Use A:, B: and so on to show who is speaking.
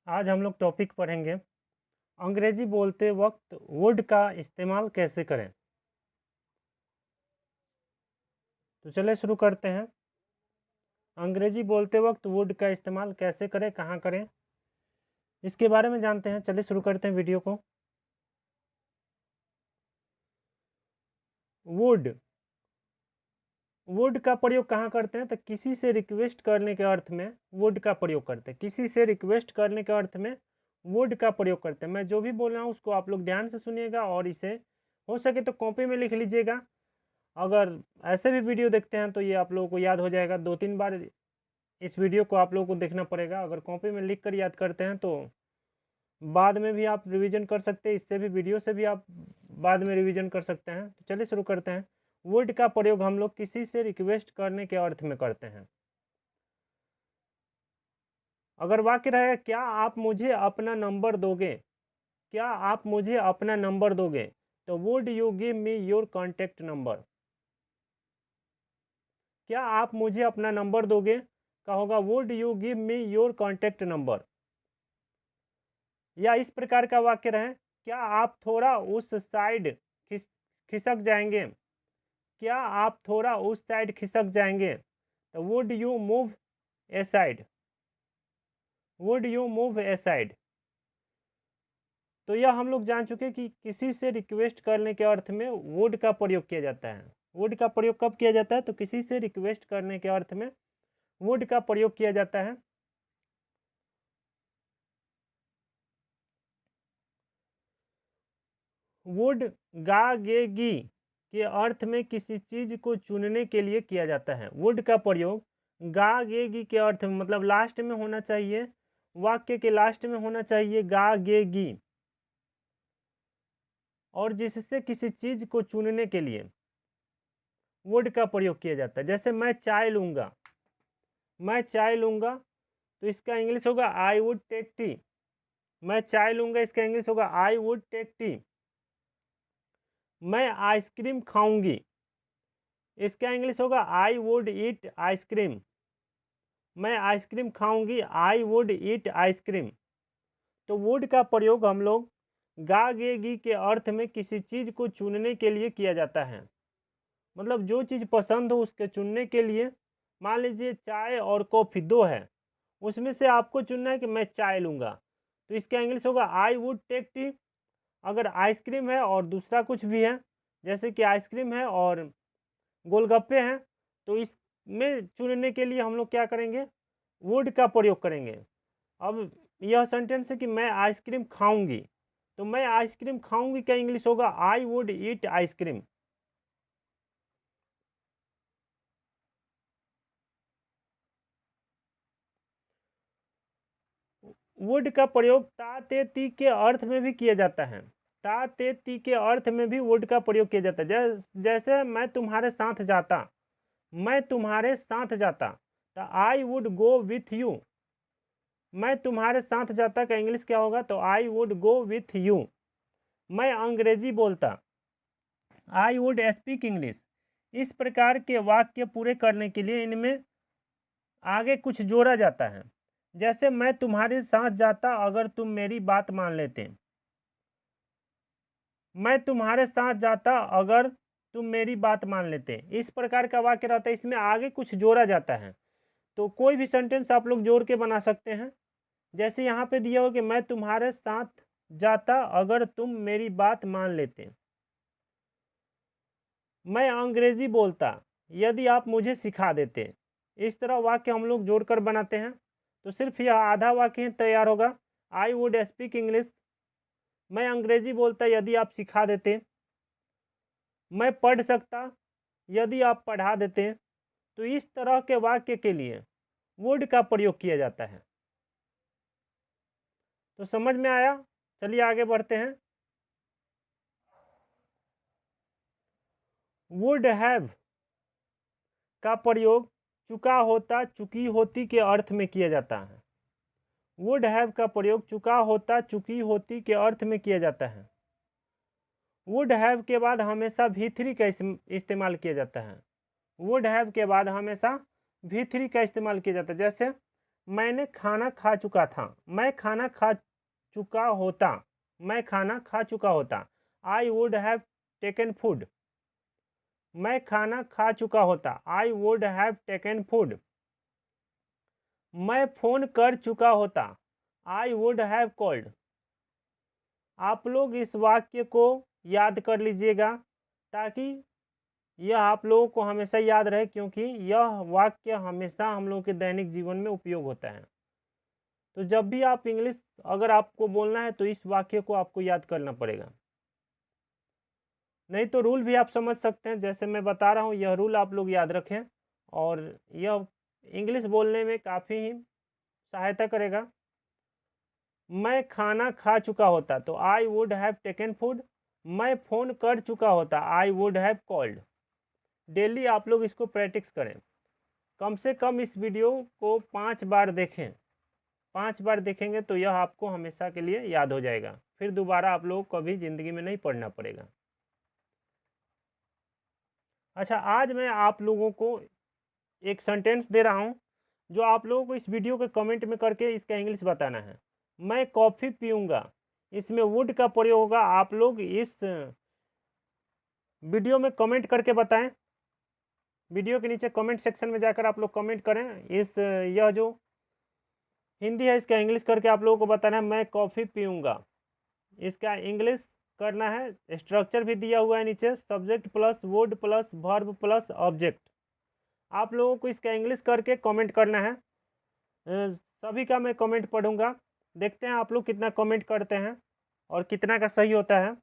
A: आज हम लोग टॉपिक पढ़ेंगे अंग्रेजी बोलते वक्त वुड का इस्तेमाल कैसे करें। तो चलिए शुरू करते हैं। अंग्रेजी बोलते वक्त वुड का इस्तेमाल कैसे करें, कहाँ करें, इसके बारे में जानते हैं। चलिए शुरू करते हैं वीडियो को। वुड वुड का प्रयोग कहाँ करते हैं? तो किसी से रिक्वेस्ट करने के अर्थ में वुड का प्रयोग करते हैं। किसी से रिक्वेस्ट करने के अर्थ में वुड का प्रयोग करते हैं। मैं जो भी बोल रहा हूँ उसको आप लोग ध्यान से सुनिएगा और इसे हो सके तो कॉपी में लिख लीजिएगा। अगर ऐसे भी वीडियो देखते हैं तो ये आप लोगों को याद हो जाएगा। 2-3 बार इस वीडियो को आप लोगों को देखना पड़ेगा। अगर कॉपी में लिख कर याद करते हैं तो बाद में भी आप रिवीजन कर सकते हैं। इससे भी वीडियो से भी आप बाद में रिवीजन कर सकते हैं। तो चलिए शुरू करते हैं। वुड का प्रयोग हम लोग किसी से रिक्वेस्ट करने के अर्थ में करते हैं। अगर वाक्य रहेगा क्या आप मुझे अपना नंबर दोगे, क्या आप मुझे अपना नंबर दोगे, तो would you give me your contact number. क्या आप मुझे अपना नंबर दोगे का होगा would you give me your contact number. या इस प्रकार का वाक्य रहे क्या आप थोड़ा उस साइड खिसक जाएंगे, क्या आप थोड़ा उस साइड खिसक जाएंगे, तो would you move A side, would you move A side. तो यह हम लोग जान चुके कि किसी से रिक्वेस्ट करने के अर्थ में वुड का प्रयोग किया जाता है। वुड का प्रयोग कब किया जाता है? तो किसी से रिक्वेस्ट करने के अर्थ में वुड का प्रयोग किया जाता है। वुड गागेगी के अर्थ में किसी चीज को चुनने के लिए किया जाता है। वुड का प्रयोग गागेगी के अर्थ में मतलब लास्ट में होना चाहिए, वाक्य के लास्ट में होना चाहिए गागेगी, और जिससे किसी चीज को चुनने के लिए वुड का प्रयोग किया जाता है। जैसे मैं चाय लूंगा, मैं चाय लूंगा तो इसका इंग्लिश होगा आई वुड टेक टी। मैं चाय लूंगा इसका इंग्लिश होगा आई वुड टेक टी। मैं आइसक्रीम खाऊंगी इसका इंग्लिश होगा आई वुड ईट आइसक्रीम। मैं आइसक्रीम खाऊंगी आई वुड ईट आइसक्रीम। तो वुड का प्रयोग हम लोग गागेगी के अर्थ में किसी चीज को चुनने के लिए किया जाता है। मतलब जो चीज़ पसंद हो उसके चुनने के लिए। मान लीजिए चाय और कॉफ़ी दो है, उसमें से आपको चुनना है कि मैं चाय लूँगा, तो इसका इंग्लिश होगा आई वुड टेक टी। अगर आइसक्रीम है और दूसरा कुछ भी है, जैसे कि आइसक्रीम है और गोलगप्पे हैं, तो इसमें चुनने के लिए हम लोग क्या करेंगे? वुड का प्रयोग करेंगे। अब यह सेंटेंस है कि मैं आइसक्रीम खाऊंगी, तो मैं आइसक्रीम खाऊंगी का इंग्लिश होगा I would eat ice cream. Would का प्रयोग ता ते ती के अर्थ में भी किया जाता है। ता ते ती के अर्थ में भी वुड का प्रयोग किया जाता है। जैसे मैं तुम्हारे साथ जाता, मैं तुम्हारे साथ जाता, तो I would go with you. मैं तुम्हारे साथ जाता का इंग्लिश क्या होगा? तो I would go with you. मैं अंग्रेजी बोलता, आई वुड स्पीक इंग्लिश। इस प्रकार के वाक्य पूरे करने के लिए इनमें आगे कुछ जोड़ा जाता है। जैसे मैं तुम्हारे साथ जाता अगर तुम मेरी बात मान लेते, मैं तुम्हारे साथ जाता अगर तुम मेरी बात मान लेते। इस प्रकार का वाक्य रहता है, इसमें आगे कुछ जोड़ा जाता है। तो कोई भी सेंटेंस आप लोग जोड़ के बना सकते हैं। जैसे यहाँ पे दिया हो कि मैं तुम्हारे साथ जाता अगर तुम मेरी बात मान लेते। मैं अंग्रेजी बोलता यदि आप मुझे सिखा देते। इस तरह वाक्य हम लोग जोड़कर बनाते हैं। तो सिर्फ यह आधा वाक्य तैयार होगा, आई वुड स्पीक इंग्लिश। मैं अंग्रेजी बोलता यदि आप सिखा देते। मैं पढ़ सकता यदि आप पढ़ा देते। तो इस तरह के वाक्य के लिए वुड का प्रयोग किया जाता है। तो समझ में आया? चलिए आगे बढ़ते हैं। वुड हैव का प्रयोग चुका होता चुकी होती के अर्थ में किया जाता है। वुड हैव का प्रयोग चुका होता चुकी होती के अर्थ में किया जाता है। वुड हैव के बाद हमेशा भी3 का इस्तेमाल किया जाता है। वुड हैव के बाद हमेशा भी3 का इस्तेमाल किया जाता है। जैसे मैंने खाना खा चुका था, मैं खाना खा चुका होता, मैं खाना खा चुका होता। I would have taken food, मैं खाना खा चुका होता। I would have taken food. मैं फ़ोन कर चुका होता। I would have called. आप लोग इस वाक्य को याद कर लीजिएगा ताकि यह आप लोगों को हमेशा याद रहे, क्योंकि यह वाक्य हमेशा हम लोगों के दैनिक जीवन में उपयोग होता है। तो जब भी आप इंग्लिश अगर आपको बोलना है तो इस वाक्य को आपको याद करना पड़ेगा। नहीं तो रूल भी आप समझ सकते हैं, जैसे मैं बता रहा हूँ यह रूल आप लोग याद रखें और यह इंग्लिश बोलने में काफ़ी ही सहायता करेगा। मैं खाना खा चुका होता तो I would have taken food. मैं फ़ोन कर चुका होता, I would have called. Daily आप लोग इसको प्रैक्टिस करें, कम से कम इस वीडियो को 5 बार देखें। 5 बार देखेंगे तो यह आपको हमेशा के लिए याद हो जाएगा, फिर दोबारा आप लोग को कभी ज़िंदगी में नहीं पढ़ना पड़ेगा। अच्छा, आज मैं आप लोगों को एक सेंटेंस दे रहा हूँ जो आप लोगों को इस वीडियो के कमेंट में करके इसका इंग्लिश बताना है। मैं कॉफ़ी पीऊँगा, इसमें वुड का प्रयोग होगा। आप लोग इस वीडियो में कमेंट करके बताएं। वीडियो के नीचे कमेंट सेक्शन में जाकर आप लोग कमेंट करें। यह जो हिंदी है इसका इंग्लिश करके आप लोगों को बताना है। मैं कॉफ़ी पीऊँगा, इसका इंग्लिश करना है। स्ट्रक्चर भी दिया हुआ है नीचे, subject plus would plus verb plus object. आप लोगों को इसका इंग्लिश करके कमेंट करना है। सभी का मैं कमेंट पढ़ूंगा। देखते हैं आप लोग कितना कमेंट करते हैं और कितना का सही होता है।